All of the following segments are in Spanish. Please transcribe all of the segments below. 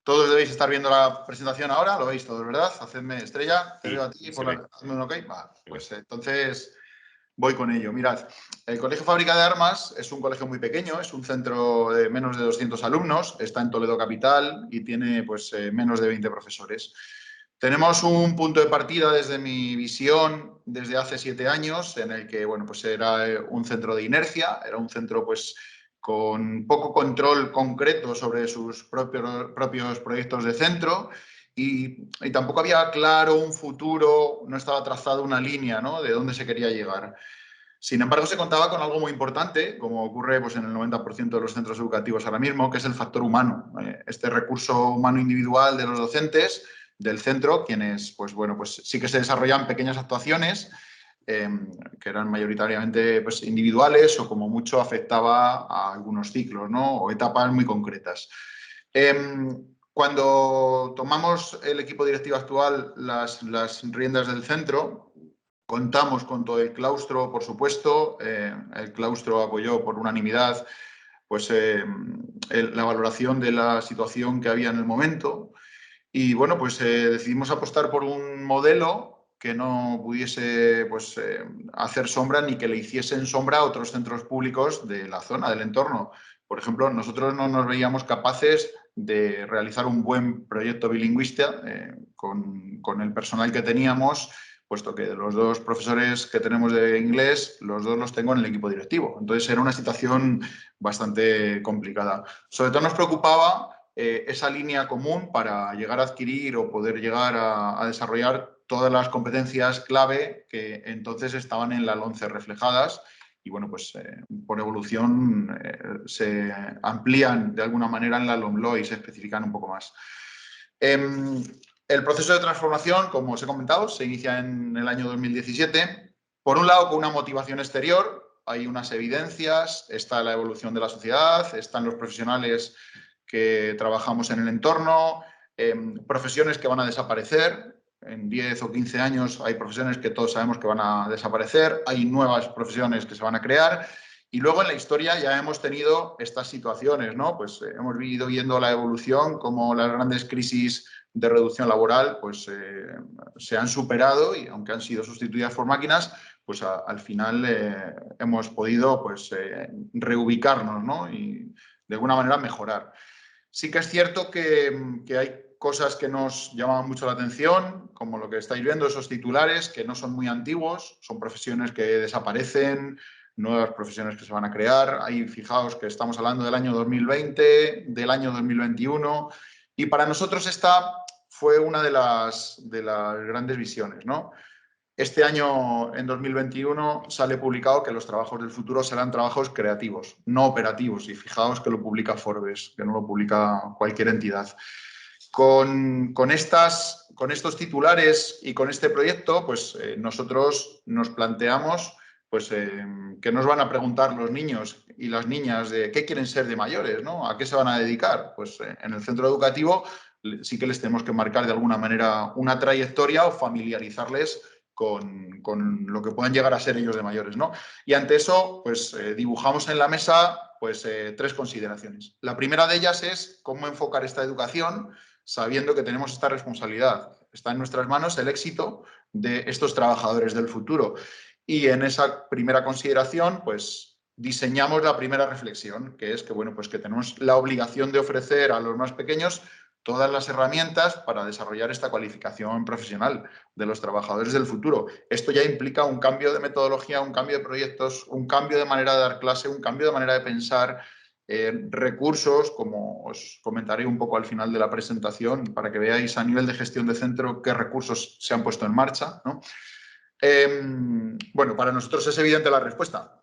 Todos debéis estar viendo la presentación ahora, lo veis todos, ¿verdad? Hacedme estrella, te Sí, veo a ti, se ve. hazme un ok. Vale, pues entonces voy con ello. Mirad, el Colegio Fábrica de Armas es un colegio muy pequeño, es un centro de menos de 200 alumnos, está en Toledo capital y tiene pues menos de 20 profesores. Tenemos un punto de partida desde mi visión desde hace 7 años en el que, bueno, pues era un centro de inercia, era un centro pues con poco control concreto sobre sus propios proyectos de centro y tampoco había claro un futuro, no estaba trazada una línea, ¿no?, de dónde se quería llegar. Sin embargo, se contaba con algo muy importante, como ocurre pues, en el 90% de los centros educativos ahora mismo, que es el factor humano. Este recurso humano individual de los docentes del centro, quienes pues, bueno, pues, sí que se desarrollan pequeñas actuaciones, que eran mayoritariamente pues, individuales o como mucho afectaba a algunos ciclos, ¿no?, o etapas muy concretas. Cuando tomamos el equipo directivo actual las riendas del centro, contamos con todo el claustro, por supuesto. El claustro apoyó por unanimidad pues, la valoración de la situación que había en el momento. Y bueno, pues decidimos apostar por un modelo que no pudiese pues, hacer sombra ni que le hiciesen sombra a otros centros públicos de la zona, del entorno. Por ejemplo, nosotros no nos veíamos capaces de realizar un buen proyecto bilingüista con el personal que teníamos, puesto que de los 2 profesores que tenemos de inglés, los 2 los tengo en el equipo directivo. Entonces era una situación bastante complicada. Sobre todo nos preocupaba esa línea común para llegar a adquirir o poder llegar a desarrollar todas las competencias clave que entonces estaban en la LOMCE reflejadas y, bueno, pues por evolución se amplían de alguna manera en la LOMLOE y se especifican un poco más. El proceso de transformación, como os he comentado, se inicia en el año 2017. Por un lado, con una motivación exterior, hay unas evidencias, está la evolución de la sociedad, están los profesionales que trabajamos en el entorno, profesiones que van a desaparecer. En 10 o 15 años hay profesiones que todos sabemos que van a desaparecer, hay nuevas profesiones que se van a crear y luego en la historia ya hemos tenido estas situaciones, ¿no? Pues hemos ido viendo la evolución, como las grandes crisis de reducción laboral pues, se han superado y aunque han sido sustituidas por máquinas, pues al final hemos podido pues, reubicarnos, ¿no?, y de alguna manera mejorar. Sí que es cierto que hay cosas que nos llaman mucho la atención, como lo que estáis viendo, esos titulares que no son muy antiguos, son profesiones que desaparecen, nuevas profesiones que se van a crear. Ahí fijaos que estamos hablando del año 2020, del año 2021, y para nosotros esta fue una de las grandes visiones, ¿no? Este año, en 2021, sale publicado que los trabajos del futuro serán trabajos creativos, no operativos. Y fijaos que lo publica Forbes, que no lo publica cualquier entidad. Con estos titulares y con este proyecto, pues nosotros nos planteamos pues, que nos van a preguntar los niños y las niñas de qué quieren ser de mayores, ¿no? ¿A qué se van a dedicar? Pues en el centro educativo sí que les tenemos que marcar de alguna manera una trayectoria o familiarizarles con lo que puedan llegar a ser ellos de mayores, ¿no? Y ante eso, pues dibujamos en la mesa pues, 3 consideraciones. La primera de ellas es cómo enfocar esta educación sabiendo que tenemos esta responsabilidad. Está en nuestras manos el éxito de estos trabajadores del futuro. Y en esa primera consideración, pues diseñamos la primera reflexión, que es que, bueno, pues que tenemos la obligación de ofrecer a los más pequeños todas las herramientas para desarrollar esta cualificación profesional de los trabajadores del futuro. Esto ya implica un cambio de metodología, un cambio de proyectos, un cambio de manera de dar clase, un cambio de manera de pensar, recursos, como os comentaré un poco al final de la presentación, para que veáis a nivel de gestión de centro qué recursos se han puesto en marcha, ¿no? Bueno, para nosotros es evidente la respuesta.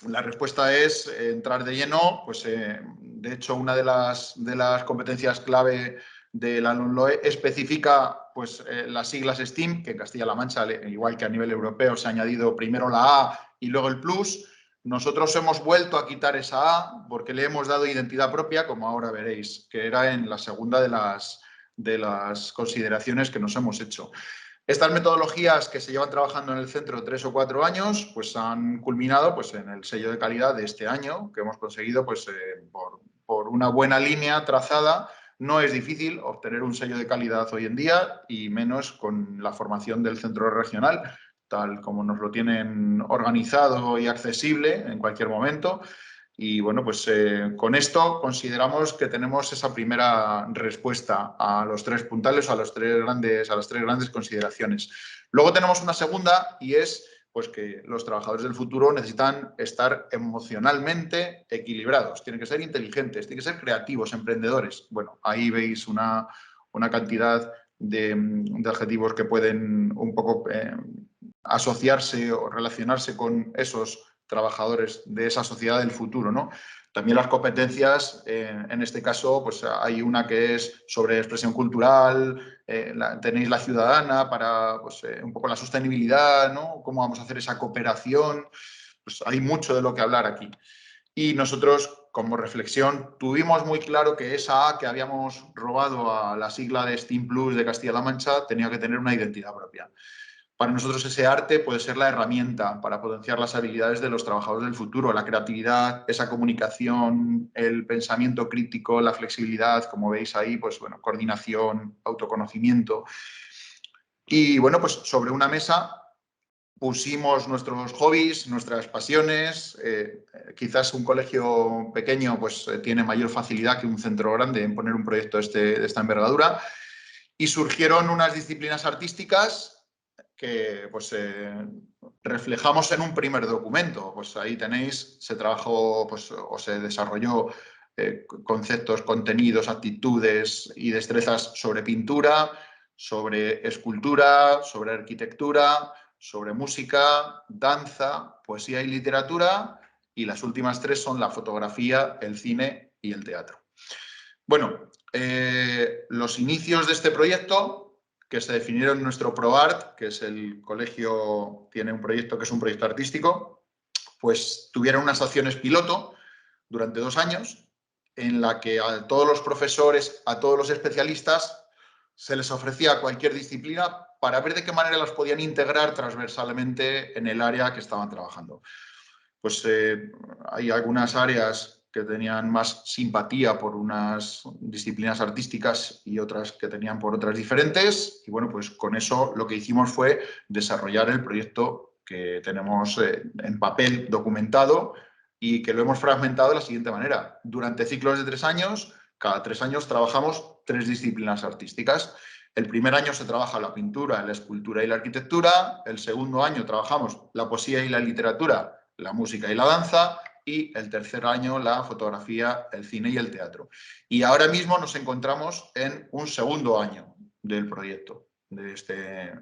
La respuesta es entrar de lleno, pues de hecho una de las competencias clave de la LOMLOE especifica pues, las siglas STEAM, que en Castilla-La Mancha, igual que a nivel europeo, se ha añadido primero la A y luego el plus. Nosotros hemos vuelto a quitar esa A porque le hemos dado identidad propia, como ahora veréis, que era en la segunda de las consideraciones que nos hemos hecho. Estas metodologías que se llevan trabajando en el centro 3 o 4 años, pues han culminado pues, en el sello de calidad de este año, que hemos conseguido pues, por una buena línea trazada No es difícil obtener un sello de calidad hoy en día y menos con la formación del centro regional, tal como nos lo tienen organizado y accesible en cualquier momento. Y bueno, pues con esto consideramos que tenemos esa primera respuesta a los 3 puntales, a las tres grandes consideraciones. Luego tenemos una segunda y es pues, que los trabajadores del futuro necesitan estar emocionalmente equilibrados, tienen que ser inteligentes, tienen que ser creativos, emprendedores. Bueno, ahí veis una cantidad de adjetivos que pueden un poco asociarse o relacionarse con esos trabajadores de esa sociedad del futuro, ¿no? También las competencias, en este caso, pues hay una que es sobre expresión cultural, tenéis la ciudadana para pues, un poco la sostenibilidad, ¿no? Cómo vamos a hacer esa cooperación. Pues hay mucho de lo que hablar aquí. Y nosotros, como reflexión, tuvimos muy claro que esa A que habíamos robado a la sigla de STEAM Plus de Castilla-La Mancha tenía que tener una identidad propia. Para nosotros ese arte puede ser la herramienta para potenciar las habilidades de los trabajadores del futuro, la creatividad, esa comunicación, el pensamiento crítico, la flexibilidad, como veis ahí, pues bueno, coordinación, autoconocimiento. Y bueno, pues sobre una mesa pusimos nuestros hobbies, nuestras pasiones. Quizás un colegio pequeño pues tiene mayor facilidad que un centro grande en poner un proyecto de esta envergadura. Y surgieron unas disciplinas artísticas que pues, reflejamos en un primer documento. Pues ahí tenéis, se trabajó pues, o se desarrolló conceptos, contenidos, actitudes y destrezas sobre pintura, sobre escultura, sobre arquitectura, sobre música, danza, poesía y literatura, y las últimas 3 son la fotografía, el cine y el teatro. Bueno, los inicios de este proyecto, que se definieron en nuestro ProArt, que es el colegio, tiene un proyecto que es un proyecto artístico, pues tuvieron unas acciones piloto durante 2 años, en la que a todos los profesores, a todos los especialistas, se les ofrecía cualquier disciplina para ver de qué manera las podían integrar transversalmente en el área que estaban trabajando. Pues hay algunas áreas que tenían más simpatía por unas disciplinas artísticas y otras que tenían por otras diferentes. Y bueno, pues con eso lo que hicimos fue desarrollar el proyecto que tenemos en papel documentado y que lo hemos fragmentado de la siguiente manera. Durante ciclos de 3 años, cada 3 años trabajamos 3 disciplinas artísticas. El primer año se trabaja la pintura, la escultura y la arquitectura. El segundo año trabajamos la poesía y la literatura, la música y la danza, y el tercer año la fotografía, el cine y el teatro. Y ahora mismo nos encontramos en un segundo año del proyecto, de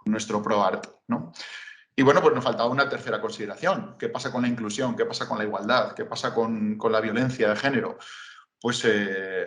nuestro ProArt, ¿no? Y bueno, pues nos faltaba una tercera consideración. ¿Qué pasa con la inclusión? ¿Qué pasa con la igualdad? ¿Qué pasa con la violencia de género? Pues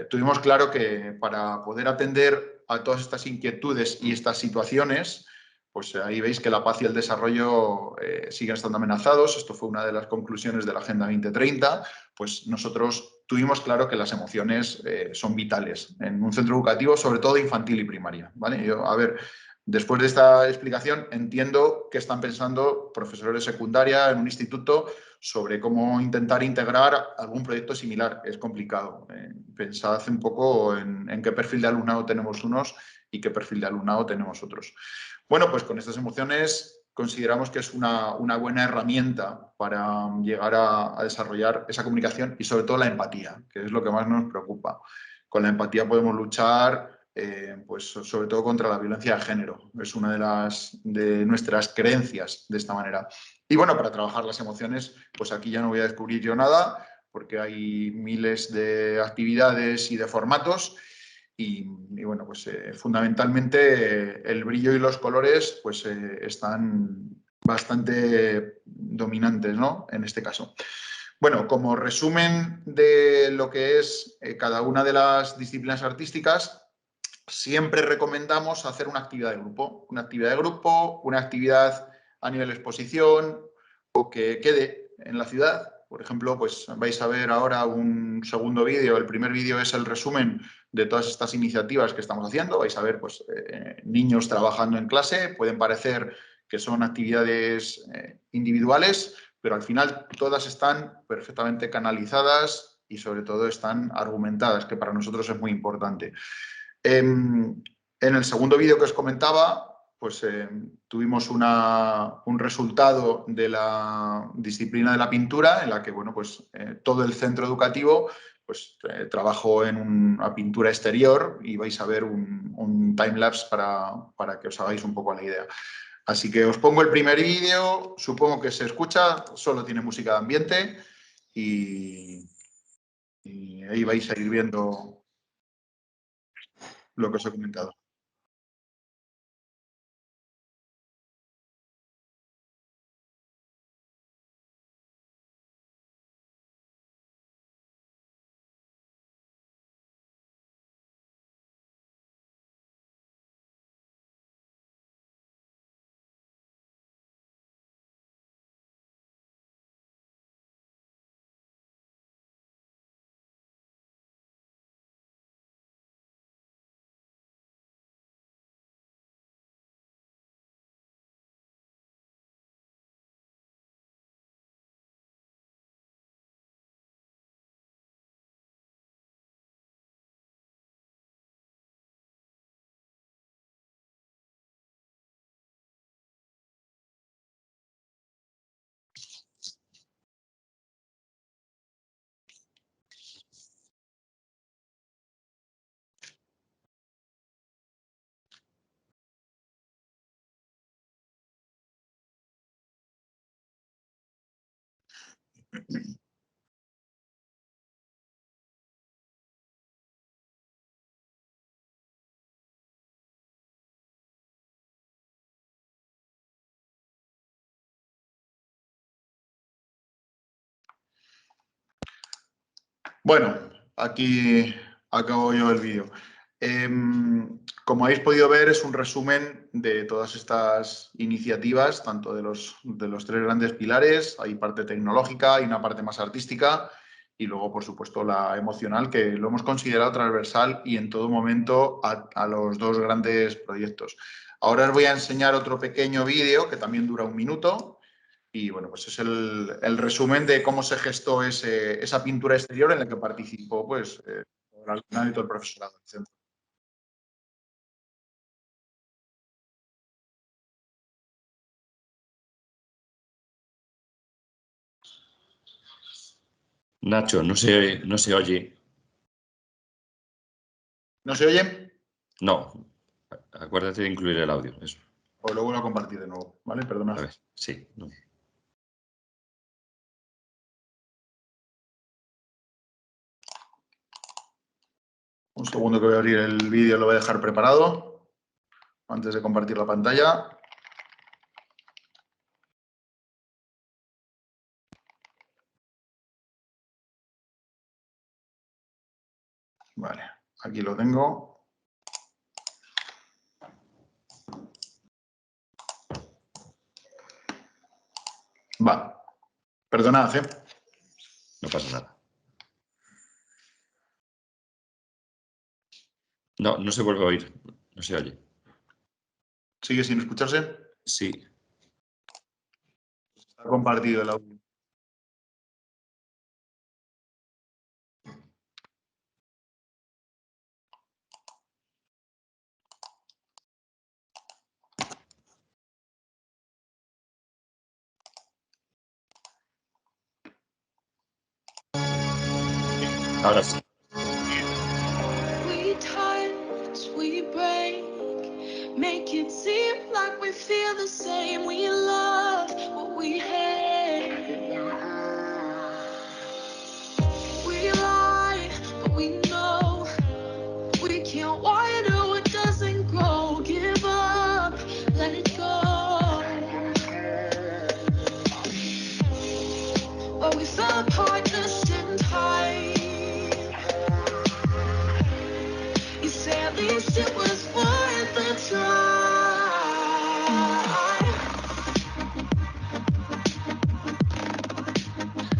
tuvimos claro que para poder atender a todas estas inquietudes y estas situaciones, pues ahí veis que la paz y el desarrollo siguen estando amenazados. Esto fue una de las conclusiones de la Agenda 2030. Pues nosotros tuvimos claro que las emociones son vitales en un centro educativo, sobre todo infantil y primaria, ¿vale? Yo, a ver, después de esta explicación entiendo que están pensando profesores de secundaria en un instituto sobre cómo intentar integrar algún proyecto similar. Es complicado. Pensad un poco en qué perfil de alumnado tenemos unos y qué perfil de alumnado tenemos otros. Bueno, pues con estas emociones consideramos que es una buena herramienta para llegar a desarrollar esa comunicación y sobre todo la empatía, que es lo que más nos preocupa. Con la empatía podemos luchar pues sobre todo contra la violencia de género. Es una de nuestras creencias de esta manera. Y bueno, para trabajar las emociones, pues aquí ya no voy a descubrir yo nada, porque hay miles de actividades y de formatos. Y bueno, pues fundamentalmente el brillo y los colores pues están bastante dominantes, ¿no? En este caso. Bueno, como resumen de lo que es cada una de las disciplinas artísticas, siempre recomendamos hacer una actividad de grupo. Una actividad de grupo, una actividad a nivel exposición o que quede en la ciudad. Por ejemplo, pues vais a ver ahora un segundo vídeo. El primer vídeo es el resumen de todas estas iniciativas que estamos haciendo. Vais a ver pues, niños trabajando en clase. Pueden parecer que son actividades individuales, pero al final todas están perfectamente canalizadas y sobre todo están argumentadas, que para nosotros es muy importante. En el segundo vídeo que os comentaba, pues tuvimos un resultado de la disciplina de la pintura en la que, bueno, pues todo el centro educativo pues trabajó en una pintura exterior y vais a ver un timelapse para que os hagáis un poco la idea. Así que os pongo el primer vídeo, supongo que se escucha, solo tiene música de ambiente y ahí vais a ir viendo lo que os he comentado. Bueno, aquí acabo yo el vídeo. Como habéis podido ver, es un resumen de todas estas iniciativas, tanto de los tres grandes pilares. Hay parte tecnológica, hay una parte más artística y luego, por supuesto, la emocional, que lo hemos considerado transversal y en todo momento a los dos grandes proyectos. Ahora os voy a enseñar otro pequeño vídeo que también dura 1 minuto. Y bueno, pues es el resumen de cómo se gestó esa pintura exterior en la que participó pues, todo el alumnado y todo el profesorado del centro. Nacho, no se oye. ¿No se oye? No, acuérdate de incluir el audio. Eso. Pues lo vuelvo a compartir de nuevo, ¿vale? Perdonad. A ver, sí. No. Un segundo que voy a abrir el vídeo, lo voy a dejar preparado antes de compartir la pantalla. Vale, aquí lo tengo. Va, perdonad, ¿eh? No pasa nada. No, no se vuelve a oír. No se oye. ¿Sigue sin escucharse? Sí. Está compartido el audio. Ahora sí. We touch, we break, make it seem like we feel the same. We love what we hate. We lie, but we know we can't water what doesn't grow. Give up, let it go. But we fell apart just in time. You say at least it was worth the try.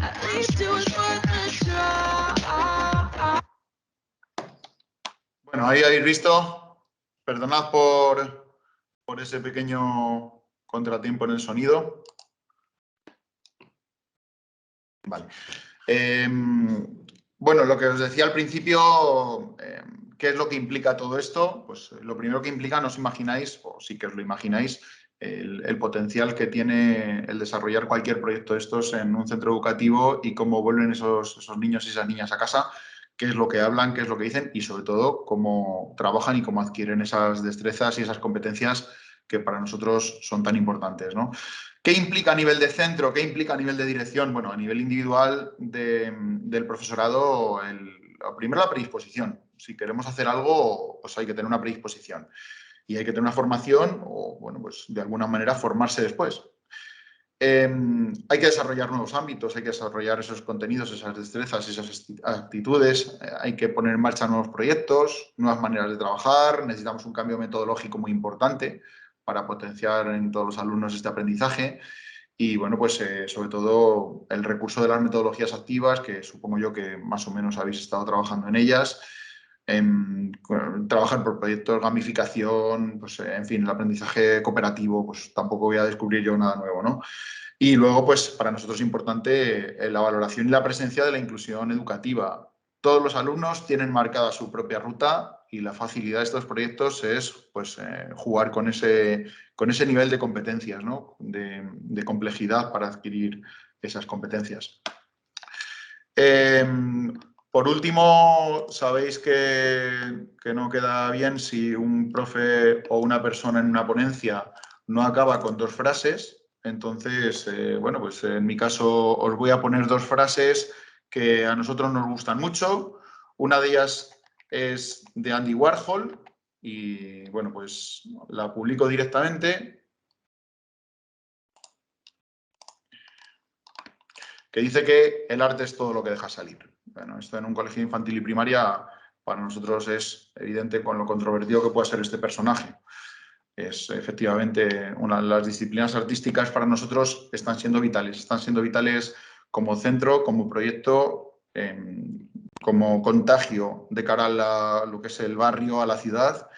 At least it was worth the try. Bueno, ahí habéis visto. Perdonad por ese pequeño contratiempo en el sonido. Vale. Bueno, lo que os decía al principio, ¿qué es lo que implica todo esto? Pues lo primero que implica, no os imagináis, o sí que os lo imagináis, el potencial que tiene el desarrollar cualquier proyecto de estos en un centro educativo y cómo vuelven esos niños y esas niñas a casa, qué es lo que hablan, qué es lo que dicen y sobre todo cómo trabajan y cómo adquieren esas destrezas y esas competencias que para nosotros son tan importantes, ¿no? ¿Qué implica a nivel de centro? ¿Qué implica a nivel de dirección? Bueno, a nivel individual del profesorado, primero la predisposición. Si queremos hacer algo, pues hay que tener una predisposición y hay que tener una formación o, bueno, pues de alguna manera formarse después. Hay que desarrollar nuevos ámbitos, hay que desarrollar esos contenidos, esas destrezas, esas actitudes, hay que poner en marcha nuevos proyectos, nuevas maneras de trabajar, necesitamos un cambio metodológico muy importante para potenciar en todos los alumnos este aprendizaje y, bueno, pues sobre todo el recurso de las metodologías activas, que supongo yo que más o menos habéis estado trabajando en ellas, trabajar por proyectos, gamificación, pues en fin, el aprendizaje cooperativo, pues tampoco voy a descubrir yo nada nuevo, ¿no? Y luego, pues para nosotros es importante la valoración y la presencia de la inclusión educativa. Todos los alumnos tienen marcada su propia ruta y la facilidad de estos proyectos es pues, jugar con ese nivel de competencias, ¿no? de complejidad para adquirir esas competencias. Por último, sabéis que no queda bien si un profe o una persona en una ponencia no acaba con 2 frases. Entonces, bueno, pues en mi caso os voy a poner 2 frases que a nosotros nos gustan mucho. Una de ellas es de Andy Warhol y, bueno, pues la publico directamente, que dice que el arte es todo lo que deja salir. Bueno, esto en un colegio infantil y primaria para nosotros es evidente con lo controvertido que puede ser este personaje. Es efectivamente una de las disciplinas artísticas para nosotros están siendo vitales como centro, como proyecto, como contagio de cara a lo que es el barrio, a la ciudad.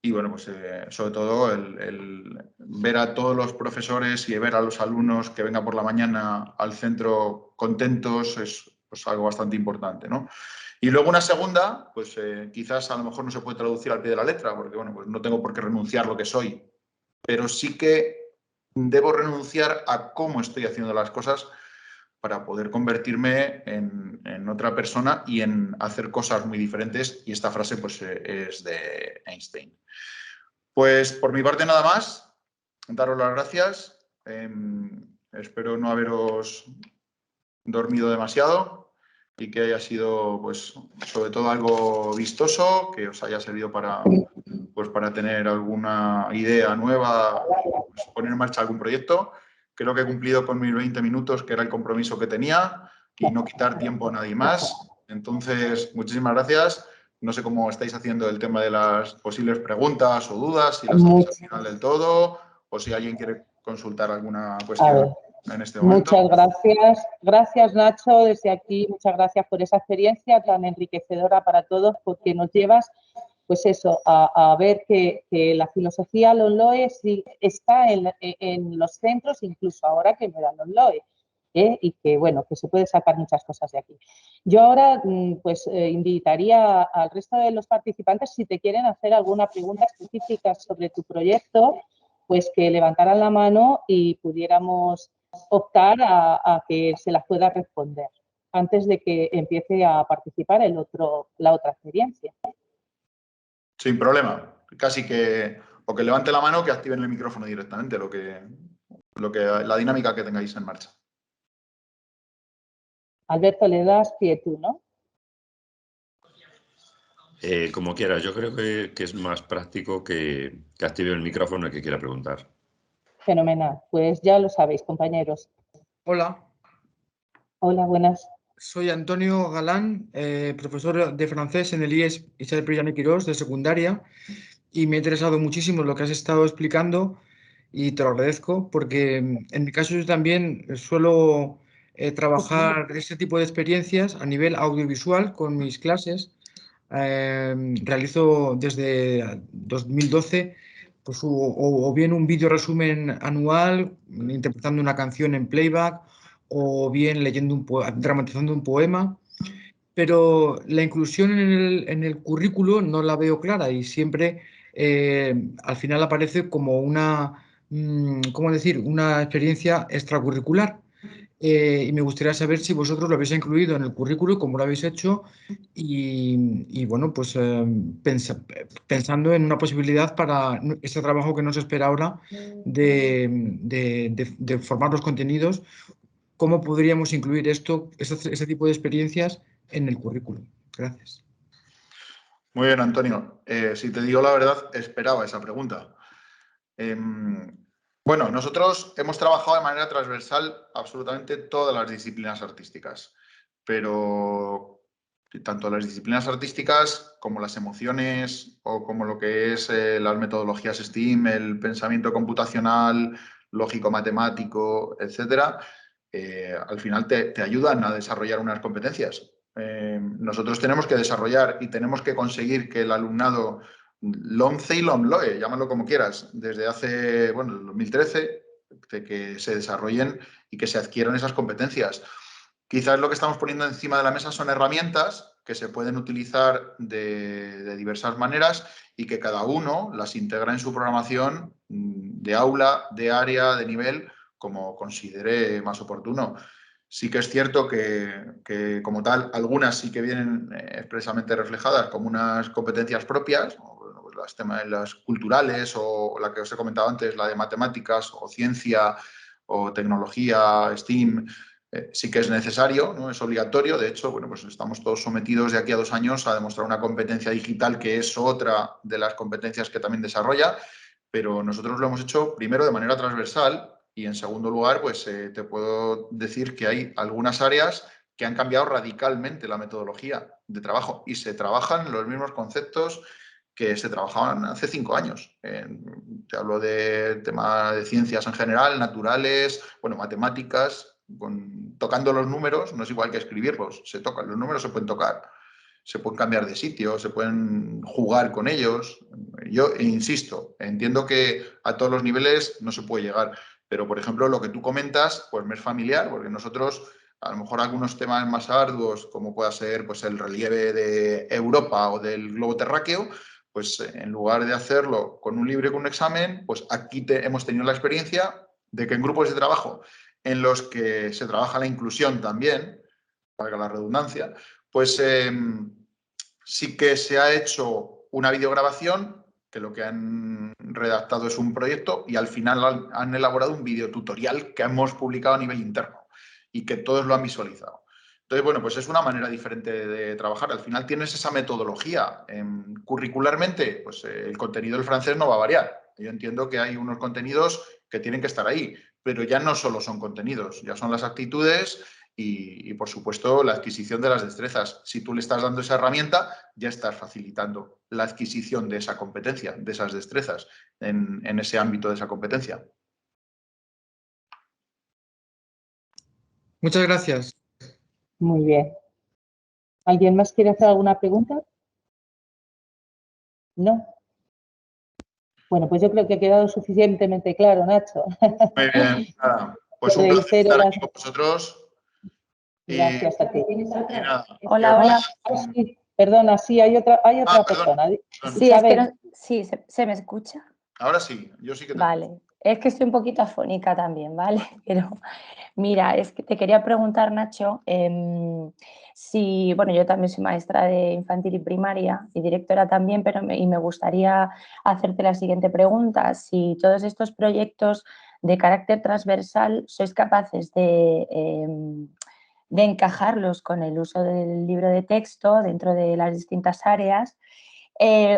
Y bueno, pues sobre todo el ver a todos los profesores y ver a los alumnos que vengan por la mañana al centro contentos es pues, algo bastante importante, ¿no? Y luego una segunda, pues quizás a lo mejor no se puede traducir al pie de la letra, porque bueno, pues no tengo por qué renunciar a lo que soy, pero sí que debo renunciar a cómo estoy haciendo las cosas para poder convertirme en otra persona y en hacer cosas muy diferentes. Y esta frase pues, es de Einstein. Pues por mi parte nada más, daros las gracias. Espero no haberos dormido demasiado y que haya sido, pues, sobre todo algo vistoso, que os haya servido para, pues, para tener alguna idea nueva, pues, poner en marcha algún proyecto. Creo que he cumplido con mis 20 minutos, que era el compromiso que tenía, y no quitar tiempo a nadie más. Entonces, muchísimas gracias. No sé cómo estáis haciendo el tema de las posibles preguntas o dudas, si las hacéis al final del todo, o si alguien quiere consultar alguna cuestión en este momento. Muchas gracias. Gracias, Nacho, desde aquí. Muchas gracias por esa experiencia tan enriquecedora para todos, porque nos llevas, pues eso, a ver que la filosofía LOMLOE sí está en los centros, incluso ahora que me dan LOMLOE. Y que, bueno, que se puede sacar muchas cosas de aquí. Yo ahora, pues, invitaría al resto de los participantes, si te quieren hacer alguna pregunta específica sobre tu proyecto, pues que levantaran la mano y pudiéramos optar a que se las pueda responder antes de que empiece a participar la otra experiencia. Sin problema. Casi que o que levante la mano o que activen el micrófono directamente, la dinámica que tengáis en marcha. Alberto, le das pie tú, ¿no? Como quieras, yo creo que es más práctico que active el micrófono el que quiera preguntar. Fenomenal. Pues ya lo sabéis, compañeros. Hola. Hola, buenas. Soy Antonio Galán, profesor de francés en el IES Isabel I Quirós de secundaria, y me ha interesado muchísimo lo que has estado explicando y te lo agradezco porque en mi caso yo también suelo trabajar este tipo de experiencias a nivel audiovisual con mis clases. Realizo desde 2012 pues, o bien un vídeo resumen anual interpretando una canción en playback o bien dramatizando un poema. pero la inclusión en el currículo no la veo clara y siempre al final aparece como una, ¿cómo decir?, una experiencia extracurricular. Y me gustaría saber si vosotros lo habéis incluido en el currículo, cómo lo habéis hecho y bueno, pues pensando en una posibilidad para este trabajo que nos espera ahora de formar los contenidos, ¿cómo podríamos incluir este tipo de experiencias en el currículum? Gracias. Muy bien, Antonio. Si te digo la verdad, esperaba esa pregunta. Bueno, nosotros hemos trabajado de manera transversal absolutamente todas las disciplinas artísticas, pero tanto las disciplinas artísticas como las emociones o como lo que es las metodologías STEAM, el pensamiento computacional, lógico-matemático, etcétera, al final te ayudan a desarrollar unas competencias. Nosotros tenemos que desarrollar y tenemos que conseguir que el alumnado LOMCE y LOMLOE, llámalo como quieras, desde hace, bueno, el 2013, de que se desarrollen y que se adquieran esas competencias. Quizás lo que estamos poniendo encima de la mesa son herramientas que se pueden utilizar de diversas maneras y que cada uno las integra en su programación de aula, de área, de nivel, como considere más oportuno. Sí que es cierto que como tal, algunas sí que vienen expresamente reflejadas como unas competencias propias, las culturales o la que os he comentado antes, la de matemáticas o ciencia o tecnología, STEAM, sí que es necesario, ¿no? Es obligatorio. De hecho, bueno, pues estamos todos sometidos de aquí a 2 años a demostrar una competencia digital, que es otra de las competencias que también desarrolla, pero nosotros lo hemos hecho primero de manera transversal y en segundo lugar, pues te puedo decir que hay algunas áreas que han cambiado radicalmente la metodología de trabajo y se trabajan los mismos conceptos que se trabajaban hace 5 años. Te hablo de tema de ciencias en general, naturales, bueno, matemáticas, tocando los números, no es igual que escribirlos, se tocan, los números se pueden tocar, se pueden cambiar de sitio, se pueden jugar con ellos. Yo insisto, entiendo que a todos los niveles no se puede llegar, pero por ejemplo lo que tú comentas, pues me es familiar, porque nosotros a lo mejor algunos temas más arduos, como pueda ser pues, el relieve de Europa o del globo terráqueo, pues en lugar de hacerlo con un libro y con un examen, pues aquí hemos tenido la experiencia de que en grupos de trabajo en los que se trabaja la inclusión también, valga la redundancia, pues sí que se ha hecho una videograbación, que lo que han redactado es un proyecto y al final han elaborado un videotutorial que hemos publicado a nivel interno y que todos lo han visualizado. Entonces, bueno, pues es una manera diferente de trabajar. Al final tienes esa metodología. Curricularmente, pues el contenido del francés no va a variar. Yo entiendo que hay unos contenidos que tienen que estar ahí, pero ya no solo son contenidos, ya son las actitudes y, por supuesto, la adquisición de las destrezas. Si tú le estás dando esa herramienta, ya estás facilitando la adquisición de esa competencia, de esas destrezas en ese ámbito de esa competencia. Muchas gracias. Muy bien. ¿Alguien más quiere hacer alguna pregunta? ¿No? Bueno, pues yo creo que ha quedado suficientemente claro, Nacho. Muy bien. Nada, pues Te un placer reitero estar las- aquí con vosotros. Gracias a ti. Y nada, Hola, hola. Sí, perdona, sí, hay otra perdón. persona. Sí, es que Isabel. sí, ¿se me escucha? Ahora sí, yo sí que te Vale, es que estoy un poquito afónica también, ¿vale? Pero mira, es que te quería preguntar, Nacho, si, bueno, yo también soy maestra de infantil y primaria y directora también, pero me gustaría hacerte la siguiente pregunta. Si todos estos proyectos de carácter transversal sois capaces de encajarlos con el uso del libro de texto dentro de las distintas áreas,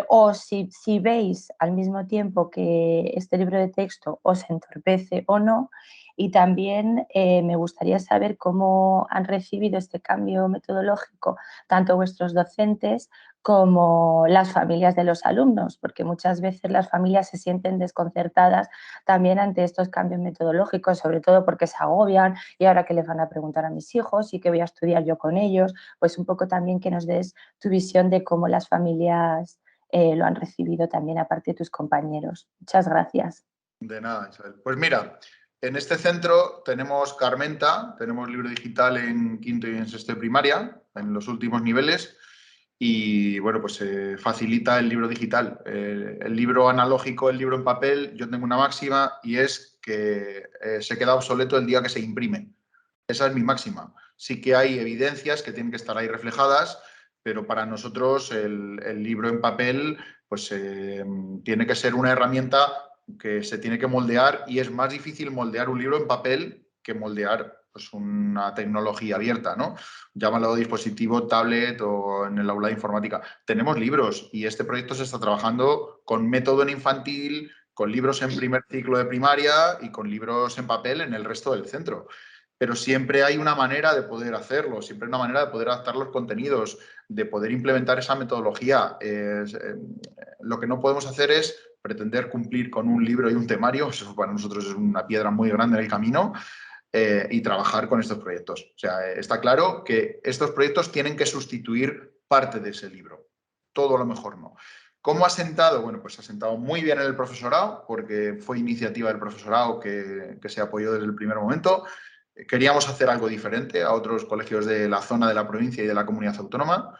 o si veis al mismo tiempo que este libro de texto os entorpece o no. Y también me gustaría saber cómo han recibido este cambio metodológico tanto vuestros docentes como las familias de los alumnos, porque muchas veces las familias se sienten desconcertadas también ante estos cambios metodológicos, sobre todo porque se agobian y ahora qué les van a preguntar a mis hijos y qué voy a estudiar yo con ellos. Pues un poco también que nos des tu visión de cómo las familias lo han recibido también aparte de tus compañeros. Muchas gracias. De nada, Isabel. Pues mira, En este centro tenemos Carmenta, tenemos libro digital en quinto y en sexto de primaria, en los últimos niveles, y bueno, pues facilita el libro digital. El libro analógico, el libro en papel, yo tengo una máxima y es que se queda obsoleto el día que se imprime. Esa es mi máxima. Sí que hay evidencias que tienen que estar ahí reflejadas, pero para nosotros el libro en papel pues tiene que ser una herramienta que se tiene que moldear, y es más difícil moldear un libro en papel que moldear pues, una tecnología abierta, ¿no? Llámalo dispositivo, tablet o en el aula de informática. Tenemos libros y este proyecto se está trabajando con método en infantil, con libros en primer ciclo de primaria y con libros en papel en el resto del centro. Pero siempre hay una manera de poder hacerlo, siempre hay una manera de poder adaptar los contenidos, de poder implementar esa metodología. Lo que no podemos hacer es pretender cumplir con un libro y un temario, eso para nosotros es una piedra muy grande en el camino, y trabajar con estos proyectos. O sea, está claro que estos proyectos tienen que sustituir parte de ese libro, todo a lo mejor no. ¿Cómo ha sentado? Bueno, pues ha sentado muy bien en el profesorado, porque fue iniciativa del profesorado que se apoyó desde el primer momento. Queríamos hacer algo diferente a otros colegios de la zona, de la provincia y de la comunidad autónoma.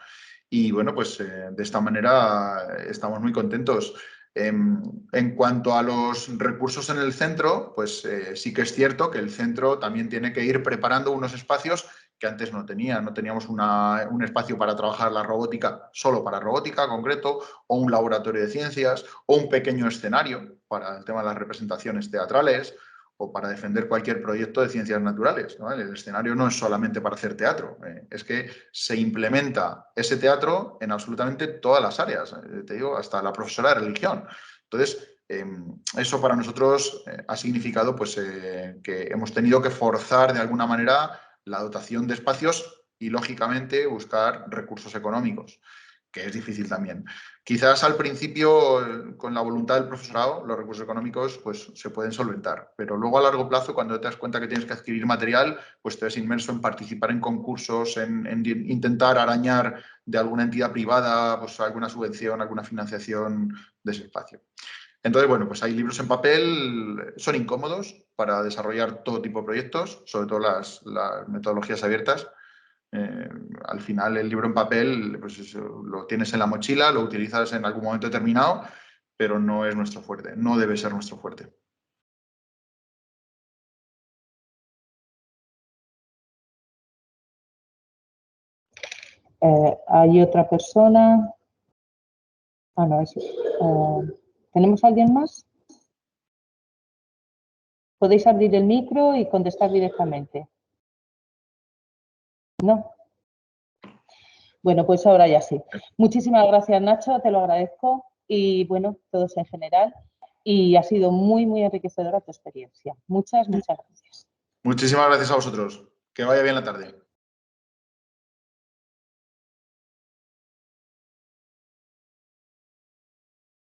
Y bueno, pues de esta manera estamos muy contentos. En cuanto a los recursos en el centro, pues sí que es cierto que el centro también tiene que ir preparando unos espacios que antes no tenía. No teníamos un espacio para trabajar la robótica solo para robótica concreto, o un laboratorio de ciencias, o un pequeño escenario para el tema de las representaciones teatrales, o para defender cualquier proyecto de ciencias naturales, ¿no? El escenario no es solamente para hacer teatro, es que se implementa ese teatro en absolutamente todas las áreas, te digo, hasta la profesora de religión. Entonces, eso para nosotros ha significado pues, que hemos tenido que forzar de alguna manera la dotación de espacios y, lógicamente, buscar recursos económicos, que es difícil también. Quizás al principio, con la voluntad del profesorado, los recursos económicos pues, se pueden solventar, pero luego a largo plazo, cuando te das cuenta que tienes que adquirir material, pues te ves inmerso en participar en concursos, en intentar arañar de alguna entidad privada pues, alguna subvención, alguna financiación de ese espacio. Entonces, bueno, pues hay libros en papel, son incómodos para desarrollar todo tipo de proyectos, sobre todo las metodologías abiertas. Al final el libro en papel pues eso, lo tienes en la mochila, lo utilizas en algún momento determinado, pero no es nuestro fuerte, no debe ser nuestro fuerte. Hay otra persona. Ah, no, ¿tenemos a alguien más? Podéis abrir el micro y contestar directamente. ¿No? Bueno, pues ahora ya sí. Muchísimas gracias, Nacho, te lo agradezco. Y bueno, todos en general. Y ha sido muy, muy enriquecedora tu experiencia. Muchas, muchas gracias. Muchísimas gracias a vosotros. Que vaya bien la tarde.